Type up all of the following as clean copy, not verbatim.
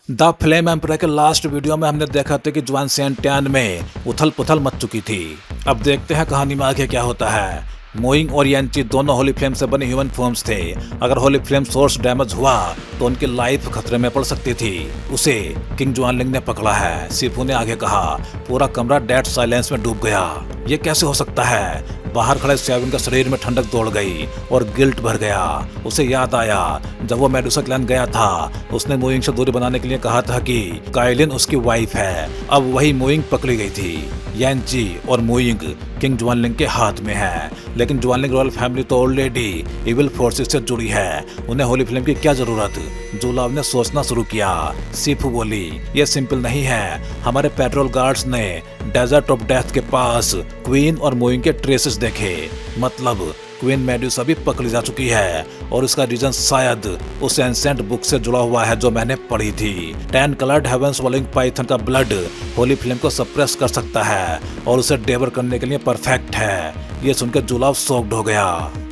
The flame emperor के last video में हमने देखा था कि जुआन सेंटियान में उथल पुथल मच चुकी थी। अब देखते हैं कहानी में आगे क्या होता है। मोइंग और यानची दोनों होली फ्लेम से बने ह्यूमन फॉर्म्स थे। अगर होली फ्लेम सोर्स डैमेज हुआ तो उनकी लाइफ खतरे में पड़ सकती थी। उसे किंग जुआनलिंग ने पकड़ा है। सिफू ने आगे कहा। पूरा कमरा डेड साइलेंस में डूब गया। ये कैसे हो सकता है? बाहर खड़े स्याविन के शरीर में ठंडक दौड़ गई और गिल्ट भर गया। उसे याद आया जब वो मेडुसा क्लैन गया था, उसने मोइंग से दूरी बनाने के लिए कहा था कि काइलिन उसकी वाइफ है। अब वही मोइंग पकड़ी गई थी। यानची और मोइंग किंग जुआनलिंग के हाथ में है, लेकिन जुआनलिंग रॉयल फैमिली तो ऑलरेडी इविल फोर्सेस से जुड़ी है। उन्हें होली फ्लेम की क्या जरूरत? जुलाव ने सोचना शुरू किया। सिफू बोली, ये सिंपल नहीं है। हमारे पेट्रोल गार्ड्स ने डेजर्ट ऑफ डेथ के पास क्वीन और मोइंग के ट्रेसेस देखे। मतलब क्वीन मेडुसा भी पकड़ी जा चुकी है और उसका रीजन शायद उस एंसेंट बुक से जुड़ा हुआ है जो मैंने पढ़ी थी। 10 कलर्ड हेवन स्वॉलोइंग पाइथन का ब्लड होली फ्लेम को सप्रेस कर सकता है और उसे डेवर करने के लिए परफेक्ट है। ये सुनकर जुलाव शॉक्ड हो गया।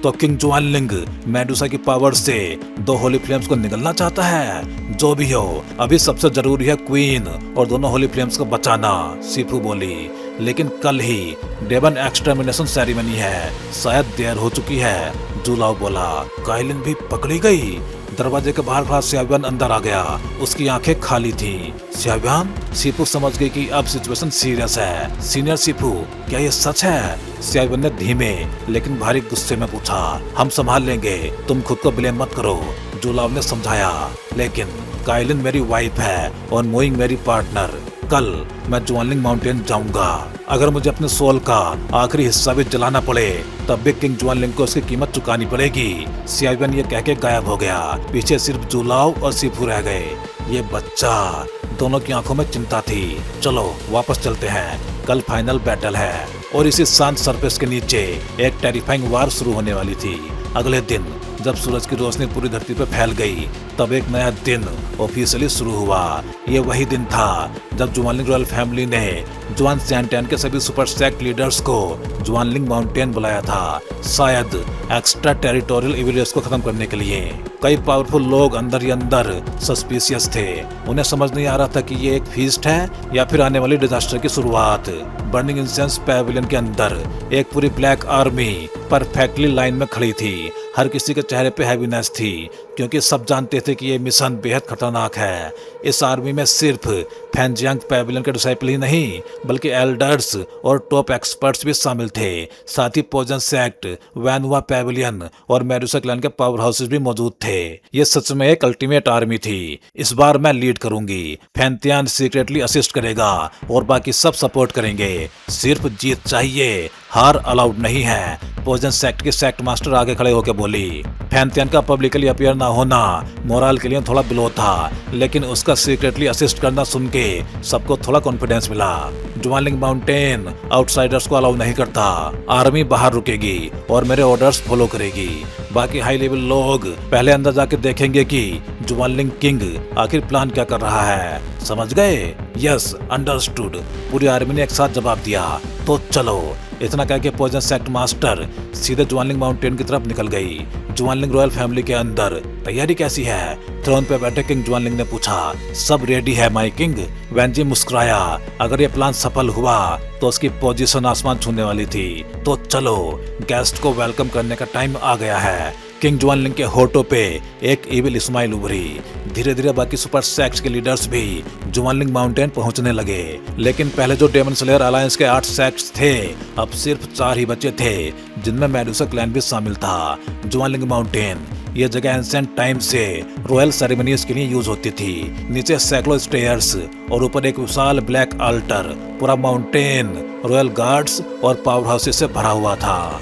तो किंग जुआनलिंग मेडुसा की पावर से 2 होली फ्लेम्स को निगलना चाहता है। जो भी हो, अभी सबसे जरूरी है क्वीन और दोनों होली फ्लेम्स को बचाना, सिफू बोली। लेकिन कल ही डेवन एक्सटर्मिनेशन सेरेमनी है, शायद देर हो चुकी है, जुलाव बोला। काइलिन भी पकड़ी गई। दरवाजे के बाहर खड़ा स्यावियान अंदर आ गया। उसकी आंखें खाली थी। स्यावियान? सिफू समझ गई कि अब सिचुएशन सीरियस है। सीनियर सिफू, क्या ये सच है? स्यावियान ने धीमे लेकिन भारी गुस्से में पूछा। हम संभाल लेंगे, तुम खुद को ब्लेम मत करो, जुलाव ने समझाया। लेकिन काइलिन मेरी वाइफ है और मोइंग मेरी पार्टनर। कल मैं जुआनलिंग माउंटेन जाऊंगा। अगर मुझे अपने सोल का आखिरी हिस्सा भी जलाना पड़े तब भी किंग जुआनलिंग को उसकी कीमत चुकानी पड़ेगी। स्यावियान ये कह के गायब हो गया। पीछे सिर्फ जुलाव और सिफू रह गए। ये बच्चा, दोनों की आंखों में चिंता थी। चलो वापस चलते हैं, कल फाइनल बैटल है। और इसी शांत सरफेस के नीचे एक टेरिफाइंग वार शुरू होने वाली थी। अगले दिन जब सूरज की रोशनी पूरी धरती पर फैल गई तब एक नया दिन ऑफिशियली शुरू हुआ। ये वही दिन था जब जुआनलिंग रॉयल फैमिली ने जुआन सेंटियान के सभी सुपर सेक्ट लीडर्स को जुआनलिंग माउंटेन बुलाया था, शायद एक्स्ट्रा टेरिटोरियल इविलियर्स को खत्म करने के लिए। कई पावरफुल लोग अंदर ही अंदर सस्पिशियस थे। उन्हें समझ नहीं आ रहा था कि ये एक फीस्ट है या फिर आने वाली डिजास्टर की शुरुआत। बर्निंग इंसेंस पैविलियन के अंदर एक पूरी ब्लैक आर्मी परफेक्टली लाइन में खड़ी थी। हर किसी के चेहरे पे हैवीनेस थी क्योंकि सब जानते थे कि ये मिशन बेहद खतरनाक है। इस आर्मी में सिर्फ फैंजियांग पैविलियन के डिसाइपल ही नहीं बल्कि एल्डर्स और टॉप एक्सपर्ट्स भी शामिल थे। साथ ही पोजन सेक्ट, वैनुआ पैविलियन और मेडुसा क्लैन के पावर हाउसेस भी मौजूद थे। ये सच में एक अल्टीमेट आर्मी थी। इस बार मैं लीड करूंगी, फैंतियान सीक्रेटली असिस्ट करेगा और बाकी सब सपोर्ट करेंगे। सिर्फ जीत चाहिए, हार अलाउड नहीं है, पोजन सेक्ट के सेक्ट मास्टर आगे खड़े होकर बोली। फैंतियान का पब्लिकली अपीयर ना होना मोरल के लिए थोड़ा बिलो था, लेकिन उसका सीक्रेटली असिस्ट करना सुन के सबको थोड़ा कॉन्फिडेंस मिला। जुआनलिंग माउंटेन आउटसाइडर्स को अलाउ नहीं करता। आर्मी बाहर रुकेगी और मेरे ऑर्डर्स फॉलो करेगी। बाकी हाई लेवल लोग पहले अंदर जाके देखेंगे कि जुआनलिंग किंग आखिर प्लान क्या कर रहा है। समझ गए? यस, अंडरस्टूड, पूरी आर्मी ने एक साथ जवाब दिया। तो चलो, इतना कह के पोजन सेक्ट मास्टर सीधे जुआनलिंग माउंटेन की तरफ निकल गई। जुआनलिंग रॉयल फैमिली के अंदर तैयारी कैसी है? थ्रोन पे बैठे किंग जुआनलिंग ने पूछा। सब रेडी है माय किंग, वैनजी मुस्कुराया। अगर ये प्लान सफल हुआ तो उसकी पोजीशन आसमान छूने वाली थी। तो चलो, गेस्ट को वेलकम करने का टाइम आ गया है। किंग जुआनलिंग के होठों पे एक इविल स्माइल उभरी। धीरे धीरे बाकी सुपर सेक्ट्स के लीडर्स भी जुआनलिंग माउंटेन पहुंचने लगे। लेकिन पहले जो डेमन स्लेयर अलायंस के 8 सेक्ट्स थे, अब सिर्फ 4 ही बचे थे, जिनमें मेडुसा क्लैन भी शामिल था। जुआनलिंग माउंटेन ये जगह एंसेंट टाइम से रॉयल सेरेमनीज के लिए यूज होती थी। नीचे सैकड़ों स्टेयर्स और ऊपर एक विशाल ब्लैक अल्टर। पूरा माउंटेन रॉयल गार्ड्स और पावर हाउसेस से भरा हुआ था।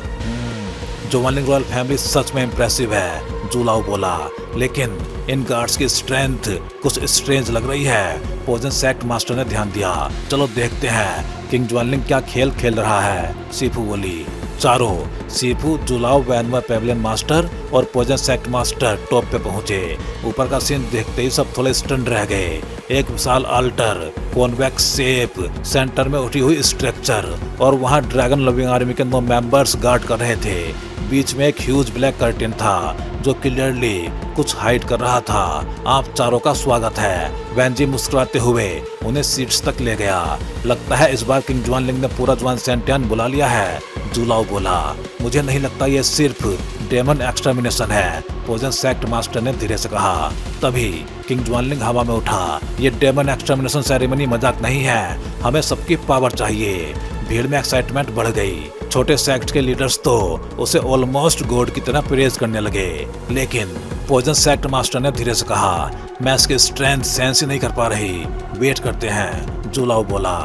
जुआनलिंग रॉयल फैमिली सच में इम्प्रेसिव है, जुलाव बोला। लेकिन इन गार्ड्स की स्ट्रेंथ कुछ स्ट्रेंज लग रही है। पोजन सेक्ट मास्टर ने ध्यान दिया। चलो देखते हैं किंग जुआनलिंग क्या खेल खेल रहा है, सिफू बोली। चारों, सिफू, जुलाव, वैनुआ पैविलियन मास्टर और पोजन सेक्ट मास्टर टॉप पे पहुंचे। ऊपर का सीन देखते ही सब थोड़े स्टन रह गए। एक विशाल अल्टर, कॉन्वेक्स शेप, सेंटर में उठी हुई स्ट्रक्चर और वहां ड्रैगन लविंग आर्मी के 9 मेंबर्स गार्ड कर रहे थे। बीच में एक ह्यूज ब्लैक कर्टेन था जो क्लियरली कुछ हाइड कर रहा था। आप चारों का स्वागत है। वैनजी मुस्कुराते हुए उन्हें सीट्स तक ले गया। लगता है इस बार किंग जुआनलिंग ने पूरा जुआन सेंटियान बुला लिया है, जुलाओ बोला। मुझे नहीं लगता ये सिर्फ डेमन एक्सटर्मिनेशन है, पोजन सेक्ट मास्टर ने धीरे से कहा। तभी किंग जुआनलिंग हवा में उठा। ये डेमन एक्सटर्मिनेशन सेरेमनी मजाक नहीं है, हमें सबकी पावर चाहिए। भीड़ में एक्साइटमेंट बढ़ गई। छोटे सेक्ट के लीडर्स तो उसे ऑलमोस्ट गॉड की तरह प्रेज करने लगे। लेकिन पोजन सेक्ट मास्टर ने धीरे से कहा, मैं इसकी स्ट्रेंथ सेंस ही नहीं कर पा रही, वेट करते हैं, जुलाओ बोला।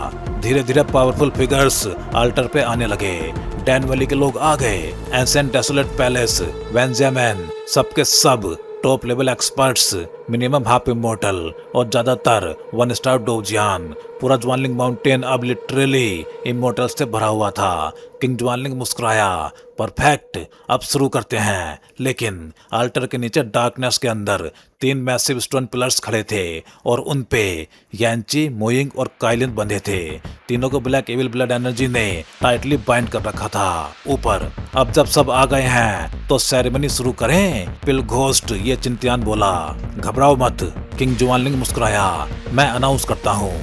धीरे धीरे पावरफुल फिगर्स अल्टर पे आने लगे। डैन वैली के लोग आ गए। एंसेंट डेसोलेट पैलेस, वेंजामैन, सबके सब top level experts, minimum half immortal और ज्यादातर 1 स्टार डोजियान। पूरा जुआनलिंग माउंटेन अब लिटरली इमोर्टल्स से भरा हुआ था। किंग जुआनलिंग मुस्कुराया। परफेक्ट, अब शुरू करते हैं। लेकिन अल्टर के नीचे डार्कनेस के अंदर 3 मैसिव स्टोन पिलर्स खड़े थे और उन पे यांची, मोइंग और काइलिन बंधे थे। तीनों को ब्लैक एविल ब्लड एनर्जी ने टाइटली बाइंड कर रखा था। ऊपर अब जब सब आ गए हैं तो सेरेमनी शुरू करें, पिल घोस्ट ये चिंतियान बोला। घबराओ मत, किंग जुआनलिंग मुस्कुराया। मैं अनाउंस करता हूँ,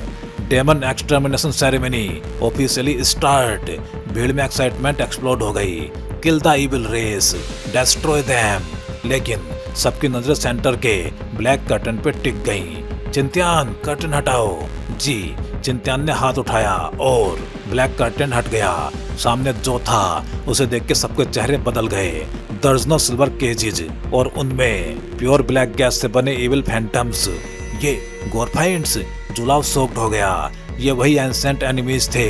demon extermination ceremony officially start. भीड़ में एक्साइटमेंट एक्सप्लोड हो गई। Kill the evil race, destroy them. लेकिन सबकी नजरें सेंटर के ब्लैक कर्टन पे टिक गईं। चिंतियान, कर्टन हटाओ। जी, चिंतियान ने हाथ उठाया और ब्लैक कर्टन हट गया। सामने जो था उसे देख के सबके चेहरे बदल गए। दर्जनों सिल्वर केजेज और उनमें प्योर ब्लैक गैस से बने इविल फैंटम्स। ये गोरफाइंड्स, जुलाव सोक्ड हो गया। ये वही एंसेंट एनिमीज थे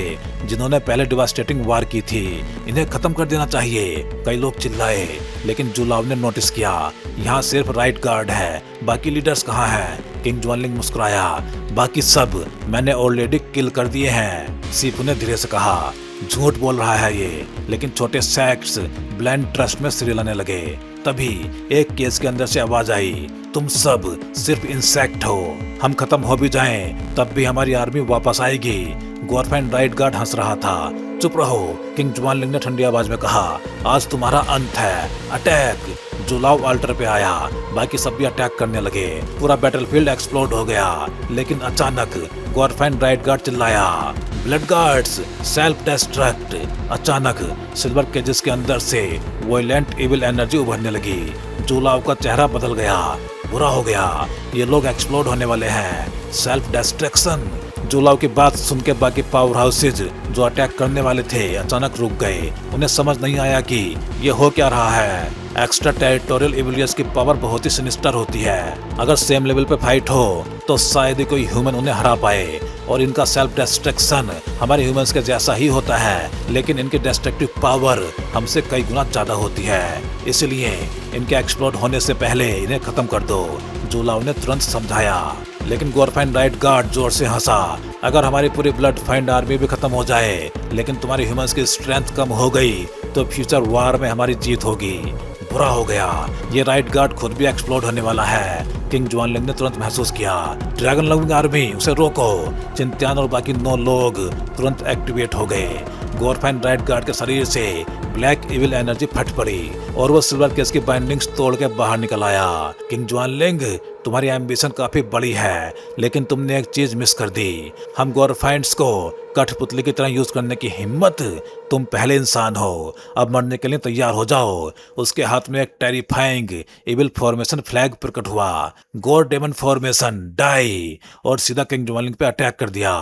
जिन्होंने पहले डिवास्टेटिंग वार की थी। इन्हें खत्म कर देना चाहिए, कई लोग चिल्लाए। लेकिन जुलाव ने नोटिस किया, यहाँ सिर्फ राइट गार्ड है, बाकी लीडर्स कहाँ हैं? किंग जुआनलिंग मुस्कुराया। बाकी सब मैंने ऑलरेडी किल कर दिए हैं, सीपू ने धीरे से कहा। झूठ बोल रहा है ये। लेकिन छोटे सेक्ट्स ब्लाइंड ट्रस्ट में सिर हिलाने लगे। तभी एक केस के अंदर से आवाज आई, तुम सब सिर्फ इंसेक्ट हो, हम खत्म हो भी जाएं तब भी हमारी आर्मी वापस आएगी। गोरफैन राइट गार्ड हंस रहा था। चुप रहो, किंग जुआनलिंग ने ठंडी आवाज में कहा। आज तुम्हारा अंत है, अटैक। जुलाव अल्टर पे आया। बाकी सब भी अटैक करने लगे। पूरा बैटलफील्ड एक्सप्लोड हो गया। लेकिन अचानक गोरफैन राइट गार्ड चिल्लाया, ब्लड गार्ड्स, सेल्फ डिस्ट्रक्ट। अचानक सिल्वर केजेस के अंदर से वॉयलेंट इविल एनर्जी उभरने लगी। जुलाव का चेहरा बदल गया। बुरा हो गया, ये लोग एक्सप्लोड होने वाले हैं। Self destruction. जुलाव की बात सुन के बाकी पावर हाउसेज जो अटैक करने वाले थे अचानक रुक गए। उन्हें समझ नहीं आया कि ये हो क्या रहा है। एक्स्ट्रा टेरिटोरियल इविलियर्स की पावर बहुत ही सिनिस्टर होती है। अगर सेम लेवल पे फाइट हो तो शायद ही कोई ह्यूमन उन्हें हरा पाए। और इनका सेल्फ डिस्ट्रक्शन हमारे ह्यूमंस के जैसा ही होता है, लेकिन इनकी डिस्ट्रक्टिव पावर हमसे कई गुना ज्यादा होती है। इसलिए इनके एक्सप्लोड होने से पहले इन्हें खत्म कर दो, जुलाव ने तुरंत समझाया। लेकिन गोरफाइन राइट गार्ड जोर से हंसा। अगर हमारी पूरी ब्लड फाइंड आर्मी भी खत्म हो जाए लेकिन तुम्हारी ह्यूमंस की स्ट्रेंथ कम हो गई तो फ्यूचर वार में हमारी जीत होगी। बुरा हो गया, ये राइट गार्ड खुद भी एक्सप्लोड होने वाला है। किंग जुआनलिंग ने तुरंत महसूस किया। ड्रैगन लविंग आर्मी, उसे रोको। चिंतियान और बाकी 9 लोग तुरंत एक्टिवेट हो गए। गोरफाइन राइट गार्ड के शरीर से ब्लैक इविल एनर्जी फट पड़ी और वो सिल्वर केस की बाइंडिंग्स तोड़ के बाहर निकल आया। किंग जुआनलिंग, तुम्हारी एम्बिशन काफी बड़ी है, लेकिन तुमने एक चीज मिस कर दी। हम गोरफाइंड्स को कठपुतली की तरह यूज करने की हिम्मत। तुम पहले इंसान हो, अब मरने के लिए तैयार हो जाओ। उसके हाथ में एक टेरिफाइंग इविल फॉर्मेशन फ्लैग प्रकट हुआ। गोर डेमन फॉर्मेशन, डाई, और सीधा किंग जुआनलिंग पे अटैक कर दिया।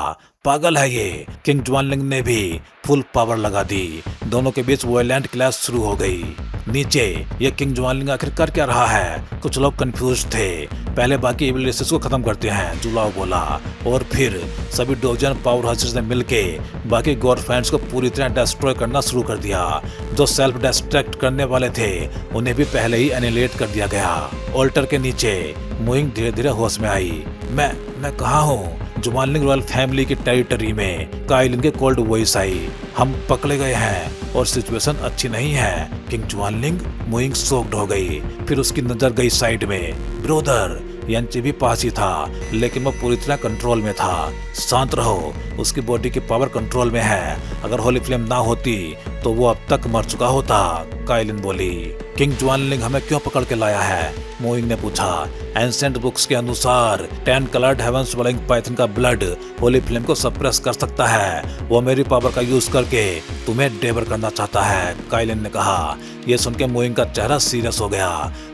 पागल है ये। किंग जुआनलिंग ने भी फुल पावर लगा दी। दोनों के बीच वॉयलेंट क्लैश शुरू हो गई। नीचे ये किंग जुआनलिंग आखिर कर क्या रहा है? कुछ लोग कंफ्यूज थे। पहले बाकी इविल रेसेस को खत्म करते हैं, जुलाव बोला, और फिर सभी डोजियन पावर हाउसेस ने मिलके बाकी गोरफैंड्स को पूरी तरह डिस्ट्रॉय करना शुरू कर दिया। जो सेल्फ डिस्ट्रैक्ट करने वाले थे उन्हें भी पहले ही एनिलेट कर दिया गया। ऑल्टर के नीचे मोइंग धीरे धीरे होश में आई। मैं कहाँ हूँ? जुआनलिंग रॉयल फैमिली की टेरिटरी में काइलिन के कोल्ड वॉइस आई। हम पकड़े गए हैं और सिचुएशन अच्छी नहीं है। किंग जुआनलिंग, मोइंग शॉक्ड हो गई। फिर उसकी नजर गई साइड में। ब्रोदर, यांची भी पास ही था, लेकिन वो पूरी तरह कंट्रोल में था। शांत रहो, उसकी बॉडी की पावर कंट्रोल में है। अगर होली फ्लेम ना होती तो वो अब तक मर चुका होता। काइलिन बोली। किंग ज्वानलिंग हमें क्यों पकड़ के लाया है? मोइंग ने पूछा। एंसेंट बुक्स के अनुसार 10 कलर्ड हेवन स्वलिंग पाइथन का ब्लड होली फ्लेम को सप्रेस कर सकता है। वो मेरी पावर का यूज करके तुम्हें डेवर करना चाहता है, काइलिन ने कहा। ये सुन के मोइंग का चेहरा सीरियस हो गया।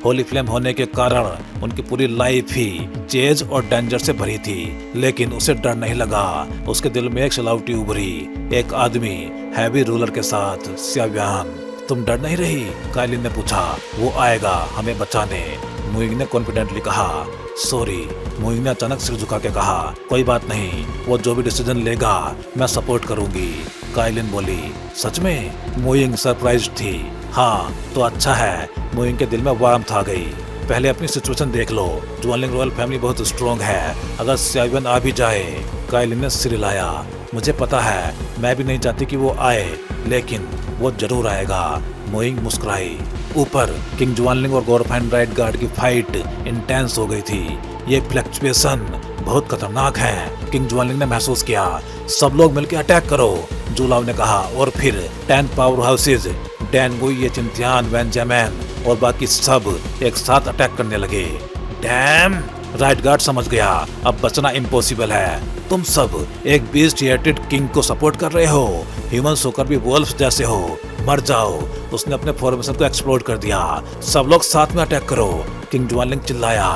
होली फ्लेम होने के कारण उनकी पूरी लाइफ ही चेज और डेंजर से भरी थी, लेकिन उसे डर नहीं लगा। उसके दिल में एक सलावटी उभरी, एक आदमी हैवी रूलर के साथ। स्याव्यान, तुम डर नहीं रही? काइलिन ने पूछा। वो आएगा हमें बचाने, मोइंग ने कॉन्फिडेंटली कहा। सॉरी, मोइंग ने अचानक सिर झुका के कहा। कोई बात नहीं, वो जो भी डिसीजन लेगा मैं सपोर्ट करूंगी, काइलिन बोली। सच में? मोइंग सरप्राइज्ड थी। हाँ तो अच्छा है। मोइंग के दिल में वार्मथ आ गई। पहले अपनी सिचुएशन देख लो, ज्वानलिंग रॉयल फैमिली बहुत स्ट्रॉन्ग है। अगर स्याव्यान आ भी जाए, काइलिन ने सिर हिलाया। मुझे पता है, मैं भी नहीं चाहती कि वो आए, लेकिन वो जरूर आएगा, मोइंग मुस्कुराई। ऊपर किंग ज्वानलिंग और गॉरफाइन राइट गार्ड की फाइट इंटेंस हो गई थी। ये फ्लक्चुएशन बहुत खतरनाक है, किंग ज्वानलिंग ने महसूस किया। सब लोग मिलकर अटैक करो, जुलाव ने कहा। और फिर 10 पावर हाउसेज, डैनगुई, ये चिंतियान, वेंजामैन और बाकी सब एक साथ अटैक करने लगे। डैम, राइट गार्ड समझ गया, अब बचना इम्पॉसिबल है। तुम सब एक बीस्ट हेटेड किंग को सपोर्ट कर रहे हो, ह्यूमंस होकर भी वोल्फ जैसे हो, मर जाओ। उसने अपने फॉर्मेशन को एक्सप्लोड कर दिया। सब लोग साथ में अटैक करो, किंग ज्वानलिंग चिल्लाया।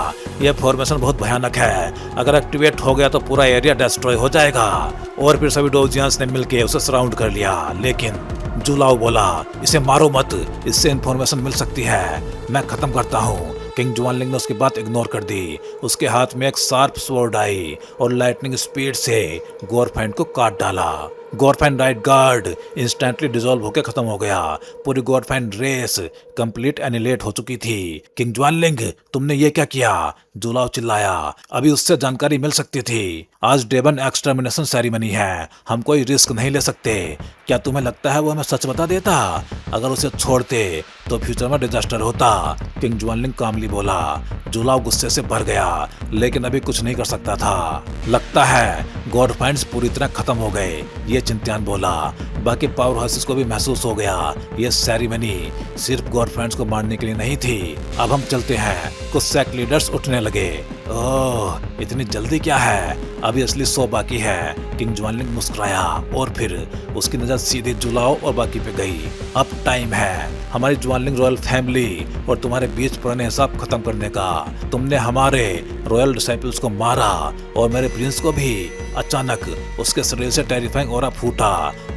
यह फॉर्मेशन बहुत भयानक है, अगर एक्टिवेट हो गया तो पूरा एरिया डिस्ट्रॉय हो जाएगा। और फिर सभी डोजियंस ने मिलकर उसे सराउंड कर लिया, लेकिन जुलाओ बोला, इसे मारो मत, इससे इन्फॉर्मेशन मिल सकती है, मैं खत्म करता हूँ। किंग ज्वानलिंग ने उसकी बात इग्नोर कर दी। उसके हाथ में एक शार्प स्वॉर्ड आई और लाइटनिंग स्पीड से गॉरफाइन को काट डाला। गॉरफाइन राइट गार्ड इंस्टेंटली डिसॉल्व होकर खत्म हो गया। पूरी गॉरफाइन रेस कंप्लीट एनिलेट हो चुकी थी। किंग ज्वानलिंग, तुमने ये क्या किया? जुलाव चिल्लाया। अभी उससे जानकारी मिल सकती थी। आज डेवन एक्सटर्मिनेशन सेरेमनी है, हम कोई रिस्क नहीं ले सकते। क्या तुम्हें लगता है वो हमें सच बता देता? अगर उसे छोड़ते तो फ्यूचर में डिजास्टर होता, किंग ज्वानलिंग कामली बोला। जुलाव गुस्से से भर गया, लेकिन अभी कुछ नहीं कर सकता था। लगता है गॉरफाइन्स पूरी तरह खत्म हो गए, ये चिंतियान बोला। बाकी पावर हाउसेस को भी महसूस हो गया, ये सेरेमनी सिर्फ गॉरफाइन्स को मारने के लिए नहीं थी। अब हम चलते हैं। कुछ सेक्ट लीडर्स उठने लगे। ओह, इतनी जल्दी क्या है? अभी असली शो बाकी है, किंग ज्वानलिंग मुस्कुराया। और फिर उसकी नजर सीधे जुलाओ और बाकी पे गई। अब टाइम है हमारी ज्वानलिंग रॉयल फैमिली और तुम्हारे बीच पुराने हिसाब खत्म करने का। तुमने हमारे रॉयल डिसाइपल्स को मारा और मेरे प्रिंस को भी। अचानक उसके शरीर से टेरिफाइंग ऑरा फूटा।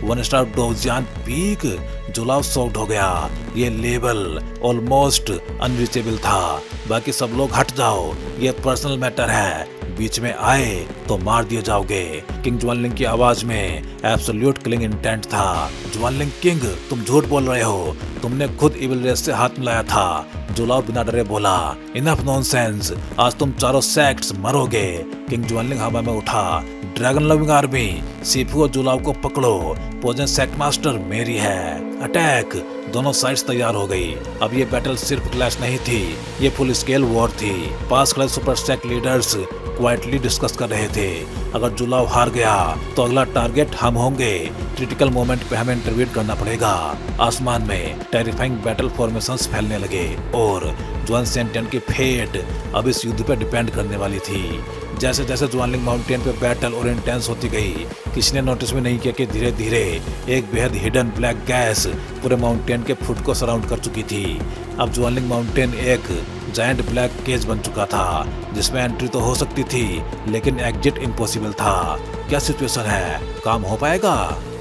1 स्टार डोजियन पीक। जुलाव शॉक्ड हो गया। ये लेवल ऑलमोस्ट अनरीचेबल था। बाकी सब लोग हट जाओ, ये पर्सनल मैटर है, बीच में आए तो मार दिए जाओगे। किंग ज्वानलिंग की आवाज में एब्सोल्यूट किलिंग इंटेंट था। ज्वानलिंग किंग, तुम झूठ बोल रहे हो, तुमने खुद इविल रेस से हाथ मिलाया था, जुलाव बिना डरे बोला। इनफ नॉनसेंस, आज तुम चारों सेक्ट्स मरोगे। किंग ज्वानलिंग हवा में उठा। ड्रैगन लविंग आर्मी, सीफू और जुलाव को पकड़ो, पोजन सेक्ट मास्टर मेरी है। अटैक। दोनों साइड्स तैयार हो गई। अब ये बैटल सिर्फ क्लैश नहीं थी, ये फुल स्केल वॉर थी। पास खड़े super sect leaders quietly discuss कर रहे थे। अगर जुलाव हार गया तो अगला टारगेट हम होंगे। क्रिटिकल मोमेंट पे हमें इंटरवीन करना पड़ेगा। आसमान में टेरिफाइंग बैटल फॉर्मेशंस फैलने लगे और ज्वान सेंटियन की फेट अब इस युद्ध पे डिपेंड करने वाली थी। जैसे जैसे ज्वानलिंग माउंटेन पे बैटल और इंटेंस होती गई, किसी ने नोटिस भी नहीं किया कि धीरे धीरे एक बेहद हिडन ब्लैक गैस पूरे माउंटेन के फुट को सराउंड कर चुकी थी। अब ज्वानलिंग माउंटेन एक जायंट ब्लैक केज बन चुका था, जिसमें एंट्री तो हो सकती थी लेकिन एग्जिट इम्पॉसिबल था। क्या सिचुएशन है? काम हो पाएगा?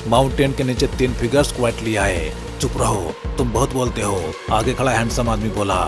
माउंटेन के नीचे 3 फिगर्स क्वाइटली आए। चुप रहो, तुम बहुत बोलते हो, आगे खड़ा हैंडसम आदमी बोला।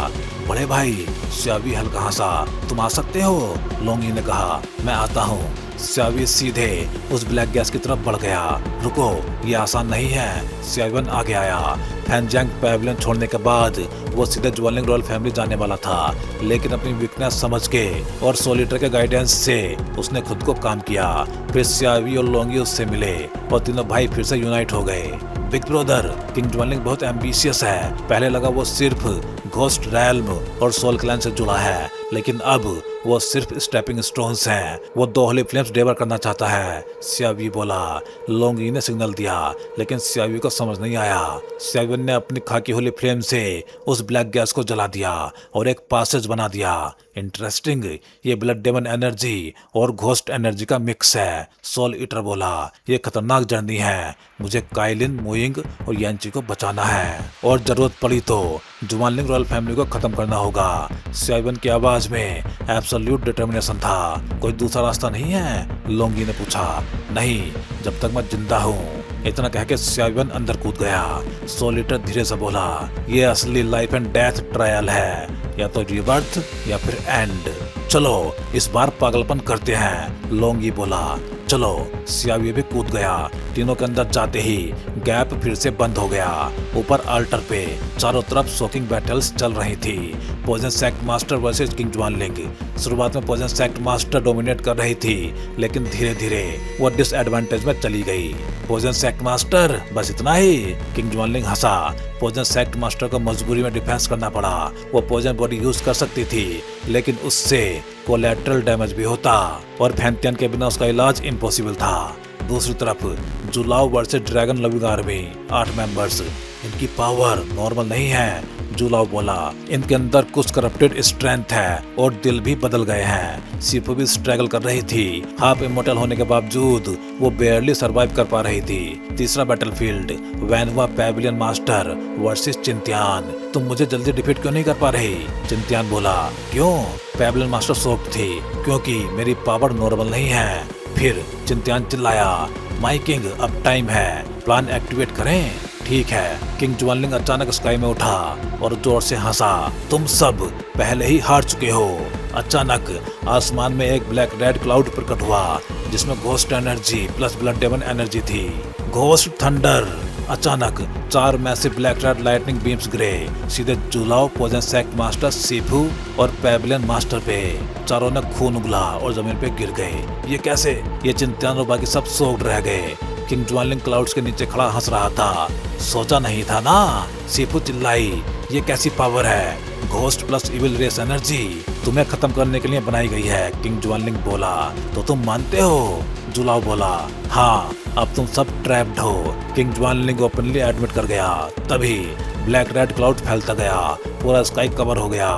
बड़े भाई, स्यावी हल्का हंसा। तुम आ सकते हो? लोंगी ने कहा। मैं आता हूँ। स्यावी सीधे उस ब्लैक गैस की तरफ बढ़ गया। रुको, ये आसान नहीं है। स्यावन आगे आया। फैनजैंग पैविलियन छोड़ने के बाद वो सीधे ज्वानलिंग रॉयल फैमिली जाने वाला था, लेकिन अपनी वीकनेस समझ के और सोलिटर के गाइडेंस से उसने खुद को काम किया। फिर स्यावी और लोंगी उससे मिले और तीनों भाई फिर से यूनाइट हो गए। बिग ब्रदर, किंग ज्वानलिंग बहुत एम्बिशियस है। पहले लगा वो सिर्फ घोस्ट रैल्म और सोल क्लैन से जुड़ा है, लेकिन अब वो सिर्फ स्टेपिंग स्टोन्स हैं। वो 2 होली फ्लेम्स डिलीवर करना चाहता है, सियावी बोला। लोंगी ने सिग्नल दिया, लेकिन सियावी को समझ नहीं आया। सियावी ने अपनी खाकी होली फ्लेम से उस ब्लैक गैस को जला दिया और एक पासेज बना दिया। इंटरेस्टिंग, ये ब्लड डेमन एनर्जी और घोस्ट एनर्जी का मिक्स है, सोल ईटर बोला। ये खतरनाक जर्नी है, मुझे काइलिन, मोइंग और यांची को बचाना है, और जरूरत पड़ी तो जुवानलिंग रॉयल फैमिली को खत्म करना होगा। सियावन की आवाज में एब्सोल्यूट डिटर्मिनेशन था। कोई दूसरा रास्ता नहीं है? लोंगी ने पूछा। नहीं, जब तक मैं जिंदा हूँ। इतना कह के सियावन अंदर कूद गया। सोल ईटर धीरे से बोला, ये असली लाइफ एंड डेथ ट्रायल है, या तो रिबर्थ या फिर एंड। चलो इस बार पागलपन करते हैं, लोंगी बोला। चलो, सियावी भी कूद गया। तीनों के अंदर जाते ही गैप फिर से बंद हो गया। ऊपर अल्टर पे चारों तरफ शॉकिंग बैटल्स चल रही थी। Poison sect master versus king जुआनलिंग। शुरुआत में पोजन सेक्ट मास्टर डोमिनेट कर रही थी, लेकिन धीरे धीरे वो डिसएडवांटेज में चली गई। पोजन सेक्ट मास्टर, बस इतना ही? किंग जुआनलिंग हंसा। पोजन सेक्ट मास्टर को मजबूरी में डिफेंस करना पड़ा। वो पोजन बॉडी यूज कर सकती थी, लेकिन उससे कोलैटरल डैमेज भी होता, और फैंटियन के बिना उसका इलाज इम्पॉसिबल था। दूसरी तरफ जुलाओ versus dragon loving army, 8 members. इनकी पावर नॉर्मल नहीं है, जुलाओ बोला। इनके अंदर कुछ करप्टेड स्ट्रेंथ है और दिल भी बदल गए हैं। सिपो भी स्ट्रगल कर रही थी। हाफ इमोर्टल होने के बावजूद वो बेयरली सरवाइव कर पा रही थी। तीसरा बैटलफील्ड, वैनवा पैविलियन मास्टर वर्सेस चिंतियान। तुम मुझे जल्दी डिफीट क्यों नहीं कर पा रही? चिंतियान बोला। क्यों? पैविलियन मास्टर शॉक्ड थी, क्योंकि मेरी पावर नॉर्मल नहीं है। फिर चिंतियान चिल्लाया, माय किंग, अब टाइम है, प्लान एक्टिवेट करें। ठीक है। किंग जुआनलिंग अचानक स्काई में उठा और जोर से हंसा। तुम सब पहले ही हार चुके हो। अचानक आसमान में एक ब्लैक रेड क्लाउड प्रकट हुआ, जिसमें ghost energy plus blood demon energy थी। Ghost thunder. अचानक 4 massive black red lightning beams गिरे सीधे जुलाओ, पोजन सेक्ट मास्टर, सिफू और पैविलियन मास्टर पे। चारों ने खून उगला और जमीन पे गिर गए। ये कैसे? ये चिंतियान और बाकी सब शॉक्ड रह गए। किंग जुआनलिंग क्लाउड्स के नीचे खड़ा हंस रहा था। सोचा नहीं था ना? सिफू चिल्लाई, ये कैसी पावर है? Ghost plus evil race energy तुम्हें खत्म करने के लिए बनाई गई है, किंग जुआनलिंग बोला। तो तुम मानते हो? जुलाओ बोला। हाँ, अब तुम सब ट्रैप्ड हो, किंग जुआनलिंग ओपनली एडमिट कर गया। तभी ब्लैक रेड क्लाउड फैलता गया, पूरा स्काई कवर हो गया,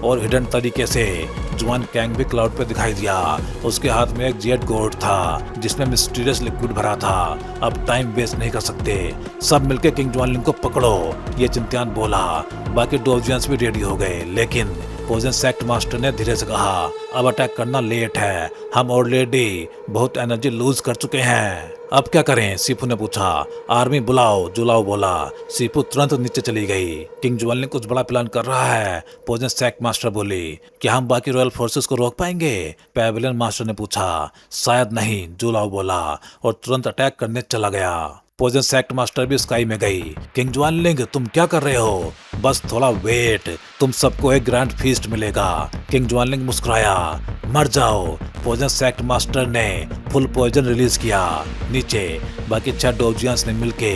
और हिडन तरीके से जुआन कैंग भी क्लाउड पे दिखाई दिया। उसके हाथ में एक जेट गोर्ड था, जिसमें मिस्टीरियस लिक्विड भरा था। अब टाइम वेस्ट नहीं कर सकते, सब मिलके किंग जुआनलिंग को पकड़ो, ये चिंतियान बोला। बाकी डोजियंस भी रेडी हो गए, लेकिन पोजन सेक्ट मास्टर ने धीरे से कहा, अब अटैक करना लेट है, हम ऑलरेडी बहुत एनर्जी लूज कर चुके हैं। अब क्या करें? सिफू ने पूछा। आर्मी बुलाओ, जुलाओ बोला। सिफू तुरंत नीचे चली गई। किंग जुआनलिंग कुछ बड़ा प्लान कर रहा है, पोजन सेक्ट मास्टर बोली। क्या हम बाकी रॉयल फोर्सेस को रोक पाएंगे? पैविलियन मास्टर ने पूछा। शायद नहीं, जुलाओ बोला, और तुरंत अटैक करने चला गया। पोजन सेक्ट मास्टर भी स्काई में गई। किंग जुआनलिंग, तुम क्या कर रहे हो? बस थोड़ा वेट, तुम सबको एक ग्रैंड फीस्ट मिलेगा। किंग जुआनलिंग मुस्कुराया। मर जाओ। पोजन सेक्ट मास्टर ने फुल पॉइजन रिलीज किया। नीचे बाकी 6 डोजियंस ने मिलके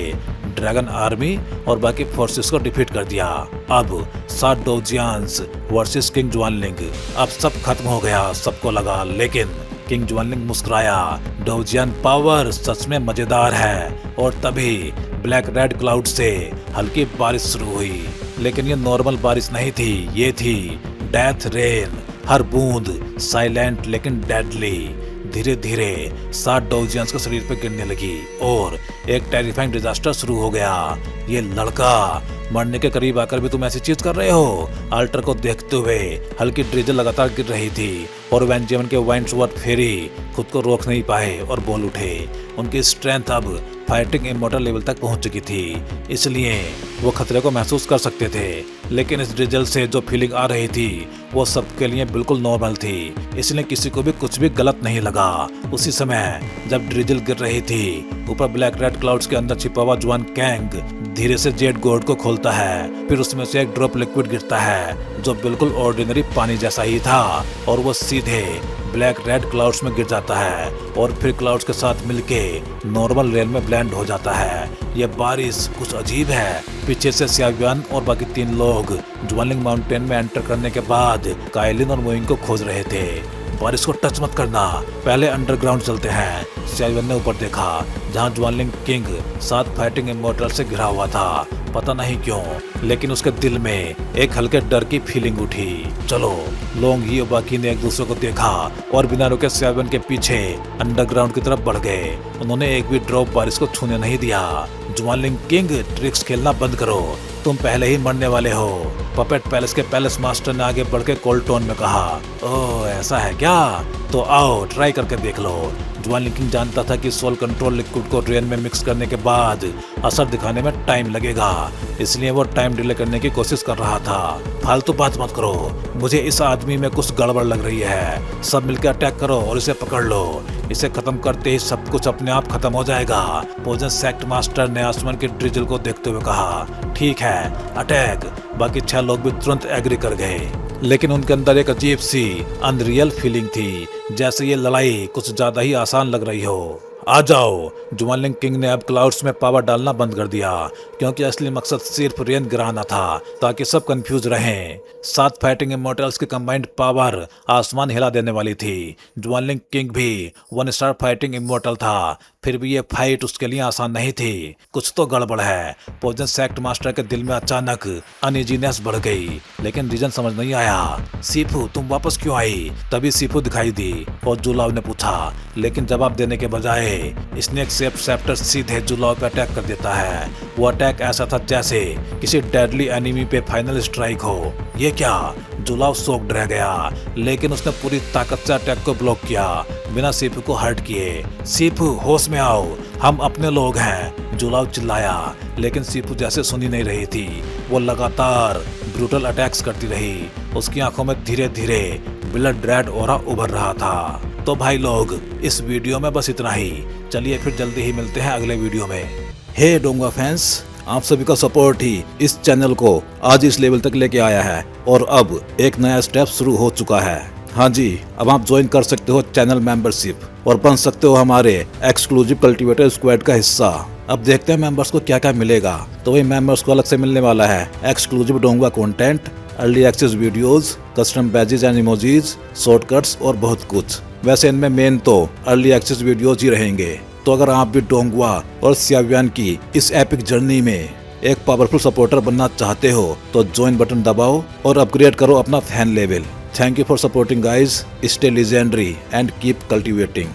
ड्रैगन आर्मी और बाकी फोर्सेस को डिफीट कर दिया। अब 7 डोजियंस वर्सेस किंग जुआनलिंग। अब सब खत्म हो गया, सबको लगा, लेकिन किंग जुआनलिंग मुस्कुराया। डोजियन पावर सच में मजेदार है। और तभी ब्लैक रेड क्लाउड से हल्की बारिश शुरू हुई, लेकिन ये नॉर्मल बारिश नहीं थी, ये थी डेथ रेन। हर बूंद साइलेंट लेकिन डेडली। धीरे धीरे 7 डोजियंस के शरीर पर गिरने लगी और एक टेरिफाइंग डिजास्टर शुरू हो गया। ये लड़का, मरने के करीब आकर भी तुम ऐसी चीज कर रहे हो? अल्टर को देखते हुए हल्की ड्रिजल लगातार गिर रही थी, और वेंजेवन के वाइंड्सवर्थ फेरी खुद को रोक नहीं पाए और बोल उठे। उनकी स्ट्रेंथ अब फाइटिंग इमोर्टल लेवल तक पहुंच चुकी थी, इसलिए वो खतरे को महसूस कर सकते थे। लेकिन इस ड्रिजल से जो फीलिंग आ रही थी वो सबके लिए बिल्कुल नॉर्मल थी, इसलिए किसी को भी कुछ भी गलत नहीं लगा। उसी समय जब ड्रिजल गिर रही थी, ऊपर ब्लैक रेड क्लाउड्स के अंदर छिपा हुआ जुआन कैंग धीरे से जेट गोर्ड को खोलता है। फिर उसमें से एक ड्रॉप लिक्विड गिरता है जो बिल्कुल ऑर्डिनरी पानी जैसा ही था और वो सीधे ब्लैक रेड क्लाउड्स में गिर जाता है और फिर क्लाउड्स के साथ मिलके नॉर्मल रेन में ब्लेंड हो जाता है। ये बारिश कुछ अजीब है। पीछे से सियाव्यान और बाकी 3 लोग ज्वानलिंग माउंटेन में एंटर करने के बाद काइलिन और मोइंग को खोज रहे थे। बारिश को टच मत करना, पहले अंडरग्राउंड चलते हैं। सियाव्यान ने ऊपर देखा जहाँ ज्वानलिंग किंग 7 फाइटिंग इमोर्टल से घिरा हुआ था। पता नहीं क्यों लेकिन उसके दिल में एक हल्के डर की फीलिंग उठी। चलो, लोंग ही और बाकी ने एक दूसरे को देखा और बिना रुके सियाव्यान के पीछे अंडरग्राउंड की तरफ बढ़ गए। उन्होंने एक भी ड्रॉप बारिश को छूने नहीं दिया। ज्वानलिंग किंग, ट्रिक्स खेलना बंद करो, तुम पहले ही मरने वाले हो। पपेट पैलेस के पैलेस मास्टर ने आगे बढ़ के कोल्ड टोन में कहा, ओह ऐसा है क्या, तो आओ ट्राई करके देख लो। ज्वानलिंग किंग जानता था कि सोल कंट्रोल लिक्विड को रेन में मिक्स करने के बाद असर दिखाने में टाइम लगेगा, इसलिए वो टाइम डिले करने की कोशिश कर रहा था। फालतू बात मत करो, मुझे इस आदमी में कुछ गड़बड़ लग रही है। सब मिलकर अटैक करो और इसे पकड़ लो। इसे खत्म करते ही सब कुछ अपने आप खत्म हो जाएगा। पोजन सेक्ट मास्टर ने आसमान के ड्रिजल को देखते हुए कहा, ठीक है, अटैक। बाकी 6 लोग भी तुरंत एग्री कर गए, लेकिन उनके अंदर एक अजीब सी अनरियल फीलिंग थी, जैसे ये लड़ाई कुछ ज्यादा ही आसान लग रही हो। आ जाओ। ज्वानलिंग किंग ने अब क्लाउड्स में पावर डालना बंद कर दिया क्योंकि असली मकसद सिर्फ रेन गिराना था ताकि सब कंफ्यूज रहें। 7 फाइटिंग इमोर्टल्स की कंबाइंड पावर आसमान हिला देने वाली थी। ज्वानलिंग किंग भी 1 स्टार फाइटिंग इमोर्टल था, फिर भी ये फाइट उसके लिए आसान नहीं थी। कुछ तो गड़बड़ है। पोजन सेक्ट मास्टर के दिल में अचानक अनइजीनेस बढ़ गई, लेकिन रीजन समझ नहीं आया। सीफू, तुम वापस क्यों आई? तभी सीफू दिखाई दी और जुलाव ने पूछा, लेकिन जवाब देने के बजाय स्नेक शेप सेप्टर सीधे जुलाव पे अटैक कर देता है। वो अटैक ऐसा था जैसे किसी डेडली एनिमी पे फाइनल स्ट्राइक हो। ये क्या? जुलाव शॉक्ड रह गया, लेकिन उसने पूरी ताकत से अटैक को ब्लॉक किया बिना सीफू को हर्ट किए। सीफू, होश में आओ, हम अपने लोग हैं। जुलाव चिल्लाया, लेकिन सीफू जैसे सुनी नहीं रही थी। वो लगातार ब्रूटल अटैक्स करती रही। उसकी आंखों में धीरे धीरे ब्लड रेड ऑरा उभर रहा था। तो भाई लोग, इस वीडियो में बस इतना ही। चलिए फिर जल्दी ही मिलते हैं अगले वीडियो में। हे डोंगा फैंस, आप सभी का सपोर्ट ही इस चैनल को आज इस लेवल तक लेके आया है और अब एक नया स्टेप शुरू हो चुका है। हाँ जी, अब आप ज्वाइन कर सकते हो चैनल मेंबरशिप और बन सकते हो हमारे एक्सक्लूसिव कल्टीवेटर स्क्वाड का हिस्सा। अब देखते हैं मेंबर्स को क्या क्या मिलेगा। तो वही मेंबर्स को अलग से मिलने वाला है एक्सक्लूसिव डोंगा content, early access videos, custom badges and emojis, shortcuts और बहुत कुछ। वैसे इनमें मेन तो अर्ली एक्सेस वीडियोज ही रहेंगे। तो अगर आप भी डोंगवा और सियाव्यान की इस एपिक जर्नी में एक पावरफुल सपोर्टर बनना चाहते हो तो ज्वाइन बटन दबाओ और अपग्रेड करो अपना fan level. Thank you for supporting guys, stay legendary and keep cultivating.